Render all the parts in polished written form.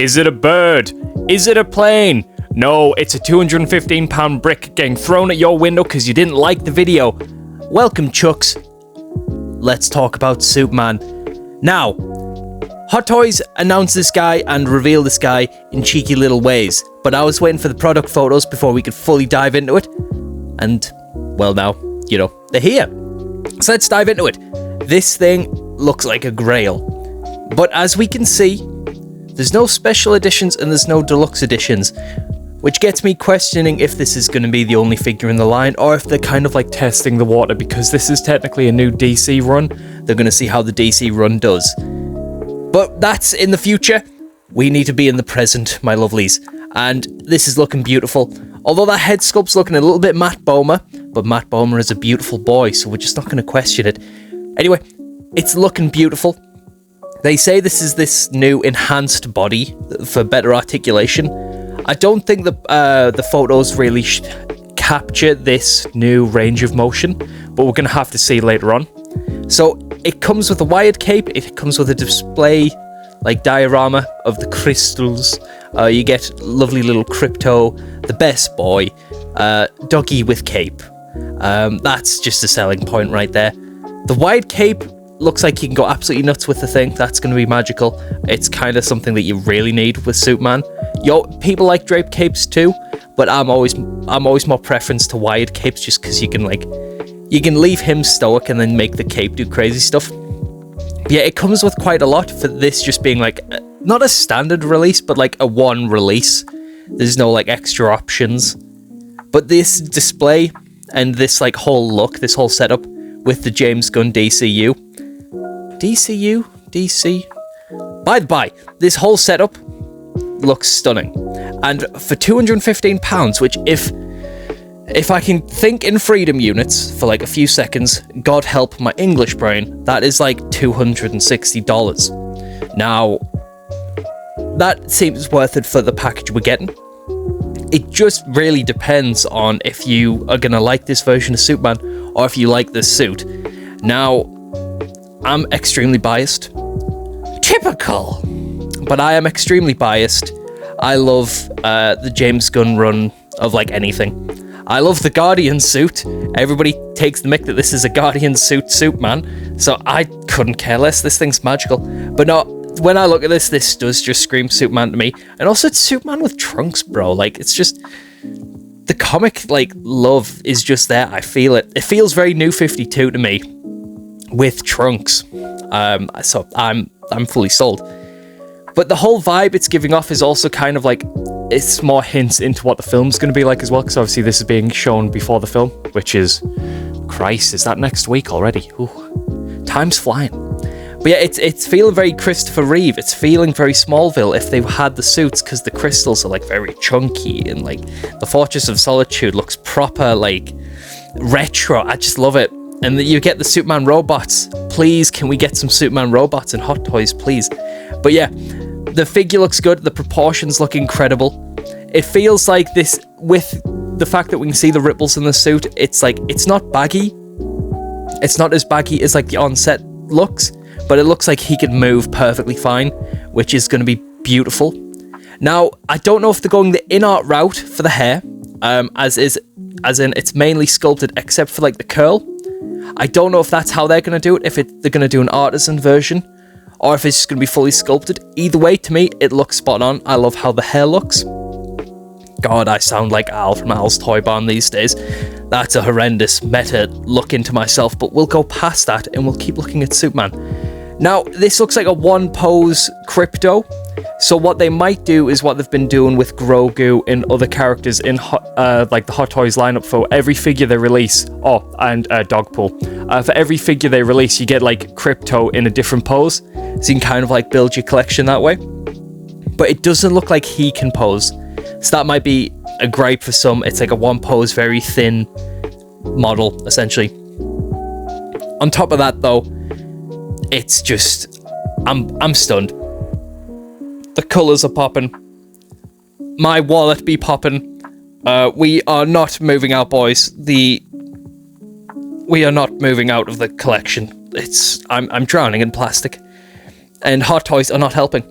Is it a bird? Is it a plane? No, it's a £215 brick getting thrown at your window because you didn't like the video. Welcome, Chucks. Let's talk about Superman. Now, Hot Toys announced this guy and revealed this guy in cheeky little ways, but I was waiting for the product photos before we could fully dive into it. And, well, now, they're here. So let's dive into it. This thing looks like a grail. But as we can see, there's no special editions and there's no deluxe editions, which gets me questioning if this is going to be the only figure in the line or if they're kind of like testing the water, because this is technically a new DC run. They're going to see how the DC run does. But that's in the future. We need to be in the present, my lovelies. And this is looking beautiful. Although that head sculpt's looking a little bit Matt Bomer, but Matt Bomer is a beautiful boy, so we're just not going to question it. Anyway, it's looking beautiful. They say this is this new enhanced body for better articulation. I don't think the photos really capture this new range of motion, but we're going to have to see later on. So it comes with a wired cape, it comes with a display diorama of the crystals. You get lovely little Krypto, the best boy, doggy with cape. That's just a selling point right there. The wide cape looks like you can go absolutely nuts with the thing. That's going to be magical. It's kind of something that you really need with Superman. People like draped capes too, but I'm always more preference to wired capes just because you can leave him stoic and then make the cape do crazy stuff. But yeah, it comes with quite a lot for this just being not a standard release, but a one release. There's no extra options. But this display and this whole look, this whole setup with the James Gunn DCU. DC? By the by, this whole setup looks stunning. And for £215, which if I can think in freedom units for a few seconds, God help my English brain, that is $260. Now, that seems worth it for the package we're getting. It just really depends on if you are going to like this version of Superman or if you like this suit. Now, I'm extremely biased. Typical! But I am extremely biased. I love the James Gunn run of anything. I love the Guardian suit. Everybody takes the mick that this is a Guardian suit Superman, so I couldn't care less. This thing's magical. But no, when I look at this does just scream Superman to me. And also it's Superman with trunks, bro. It's just... the comic, love is just there. I feel it. It feels very New 52 to me with trunks. So I'm fully sold. But the whole vibe it's giving off is also kind of it's more hints into what the film's going to be like as well, because obviously this is being shown before the film, which is... Christ, is that next week already? Ooh, time's flying. But yeah, it's feeling very Christopher Reeve. It's feeling very Smallville if they had the suits, because the crystals are very chunky, and the Fortress of Solitude looks proper retro. I just love it. And you get the Superman robots. Please, can we get some Superman robots in Hot Toys, please? But yeah, the figure looks good. The proportions look incredible. It feels like this, with the fact that we can see the ripples in the suit, it's not baggy. It's not as baggy as the on-set looks, but it looks like he can move perfectly fine, which is going to be beautiful. Now, I don't know if they're going the in-art route for the hair, as in it's mainly sculpted except for the curl. I don't know if that's how they're going to do it, if they're going to do an artisan version, or if it's just going to be fully sculpted. Either way, to me, it looks spot on. I love how the hair looks. God, I sound like Al from Al's Toy Barn these days. That's a horrendous meta look into myself, but we'll go past that and we'll keep looking at Superman. Now, this looks like a one-pose Krypto. So what they might do is what they've been doing with Grogu and other characters in the Hot Toys lineup for every figure they release. Oh, and Dogpool. For every figure they release, you get Krypto in a different pose. So you can kind of build your collection that way. But it doesn't look like he can pose. So that might be a gripe for some. It's a one-pose, very thin model, essentially. On top of that, though, it's just... I'm stunned. The colours are popping. My wallet be popping. We are not moving out, boys. We are not moving out of the collection. I'm drowning in plastic. And Hot Toys are not helping.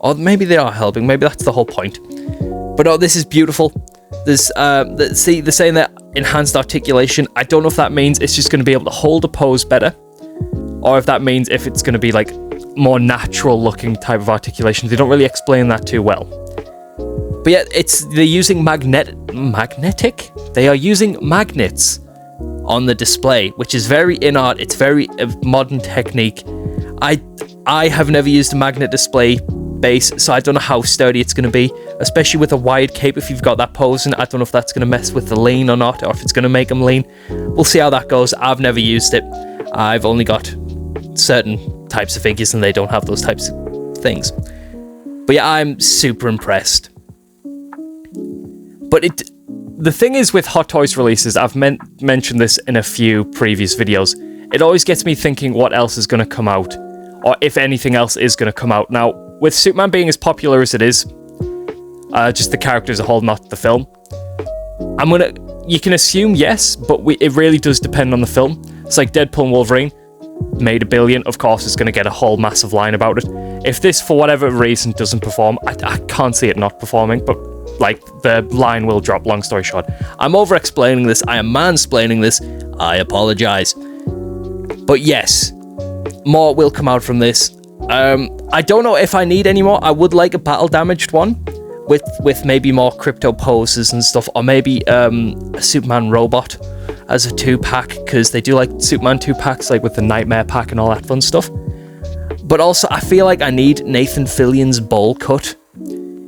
Or maybe they are helping, maybe that's the whole point. But oh, this is beautiful. There's, see, they're saying that enhanced articulation. I don't know if that means it's just going to be able to hold a pose better, or if that means if it's going to be like more natural looking type of articulation. They don't really explain that too well. But yeah, they're using magnetic? They are using magnets on the display, which is very in art. It's very modern technique. I have never used a magnet display base, so I don't know how sturdy it's going to be, especially with a wide cape. If you've got that pose, and I don't know if that's going to mess with the lean or not, or if it's going to make them lean. We'll see how that goes. I've never used it. I've only got certain types of figures and they don't have those types of things. But yeah, I'm super impressed. But the thing is with Hot Toys releases, I've mentioned this in a few previous videos, it always gets me thinking what else is going to come out, or if anything else is going to come out. Now, with Superman being as popular as it is, just the character as a whole, not the film, you can assume yes, but it really does depend on the film. It's like Deadpool and Wolverine made $1 billion, of course it's going to get a whole massive line about it. If this, for whatever reason, doesn't perform, I can't see it not performing, but like, the line will drop, long story short. I'm over-explaining this, I am mansplaining this, I apologize. But yes, more will come out from this. I don't know if I need any more. I would like a battle-damaged one, with maybe more Krypto poses and stuff, or maybe a Superman robot as a 2-pack, because they do like Superman 2-packs, like with the Nightmare pack and all that fun stuff. But also, I feel like I need Nathan Fillion's bowl cut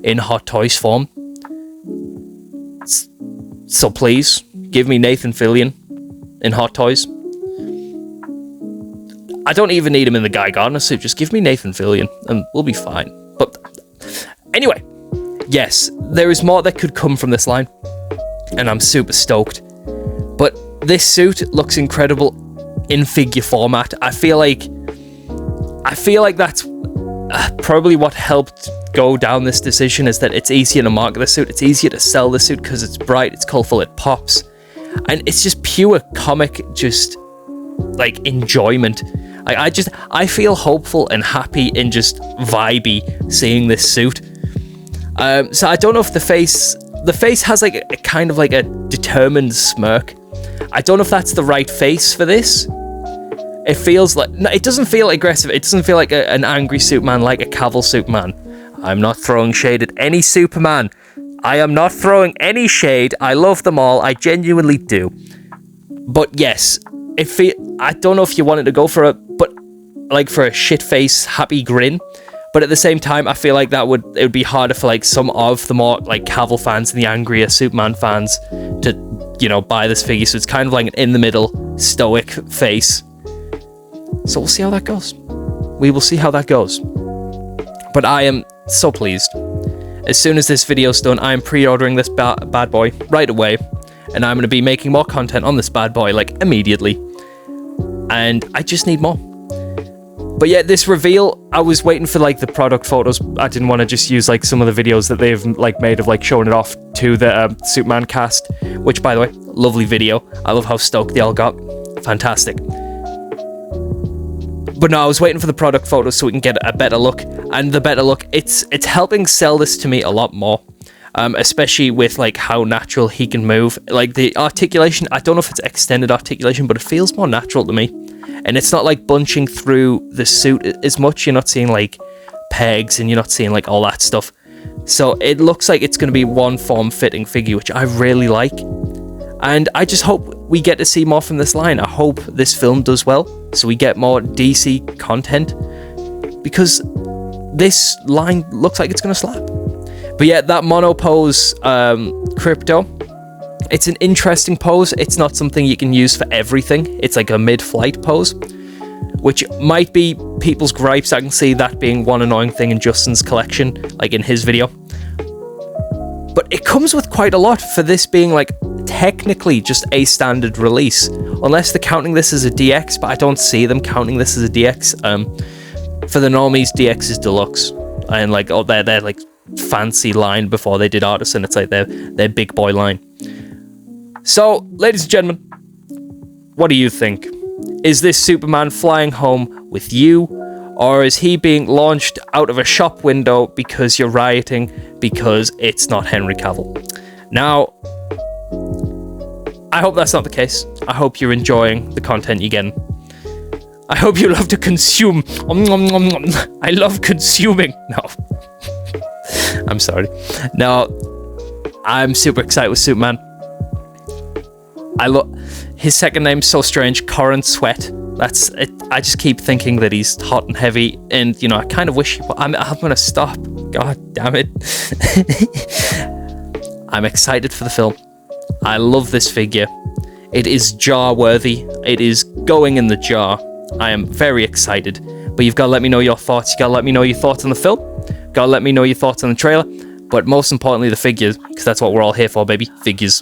in Hot Toys form. So please, give me Nathan Fillion in Hot Toys. I don't even need him in the Guy Gardner suit, just give me Nathan Fillion and we'll be fine. But anyway, yes, there is more that could come from this line, and I'm super stoked. But this suit looks incredible in figure format. I feel like that's probably what helped go down this decision, is that it's easier to market the suit, it's easier to sell the suit because it's bright, it's colourful, it pops, and it's just pure comic, just like enjoyment. I feel hopeful and happy and just vibey seeing this suit. So I don't know if the face has like a kind of like a determined smirk. I don't know if that's the right face for this. It feels like, no, it doesn't feel aggressive. It doesn't feel like an angry Superman, like a Cavill Superman. I'm not throwing shade at any Superman. I am not throwing any shade. I love them all. I genuinely do. But yes, I don't know if you wanted to go for a shit face, happy grin. But at the same time, I feel like it would be harder for like some of the more like Cavill fans and the angrier Superman fans to, you know, buy this figure. So it's kind of like an in the middle stoic face. So we'll see how that goes. We will see how that goes. But I am so pleased. As soon as this video's done, I am pre-ordering this bad boy right away. And I'm going to be making more content on this bad boy, like, immediately. And I just need more. But yeah, this reveal, I was waiting for, like, the product photos. I didn't want to just use, like, some of the videos that they've, like, made of, like, showing it off to the Superman cast. Which, by the way, lovely video. I love how stoked they all got. Fantastic. But no, I was waiting for the product photos so we can get a better look. And the better look, it's helping sell this to me a lot more. Especially with like how natural he can move. Like the articulation, I don't know if it's extended articulation, but it feels more natural to me. And it's not like bunching through the suit as much. You're not seeing like pegs and you're not seeing like all that stuff. So it looks like it's going to be one form fitting figure, which I really like. And I just hope we get to see more from this line. I hope this film does well, so we get more DC content, because this line looks like it's going to slap. But yeah, that mono pose, Krypto, it's an interesting pose. It's not something you can use for everything. It's like a mid-flight pose, which might be people's gripes. I can see that being one annoying thing in Justin's collection, like in his video. But it comes with quite a lot for this being like technically just a standard release, unless they're counting this as a DX, but I don't see them counting this as a DX. For the normies, DX is deluxe, and like they're like fancy line before they did Artisan. It's like their big boy line. So, ladies and gentlemen, what do you think? Is this Superman flying home with you, Or is he being launched out of a shop window because you're rioting because it's not Henry Cavill? Now, I hope that's not the case. I hope you're enjoying the content you're getting. I hope you love to consume. I love consuming. No. I'm sorry. No, I'm super excited with Superman. His second name's so strange, Corenswet. That's it. I just keep thinking that he's hot and heavy, and I kind of wish. I'm gonna stop. God damn it. I'm excited for the film. I love this figure. It is jar worthy. It is going in the jar. I am very excited. But you've got to let me know your thoughts. You got to let me know your thoughts on the film. Got to let me know your thoughts on the trailer. But most importantly, the figures, because that's what we're all here for, baby. Figures.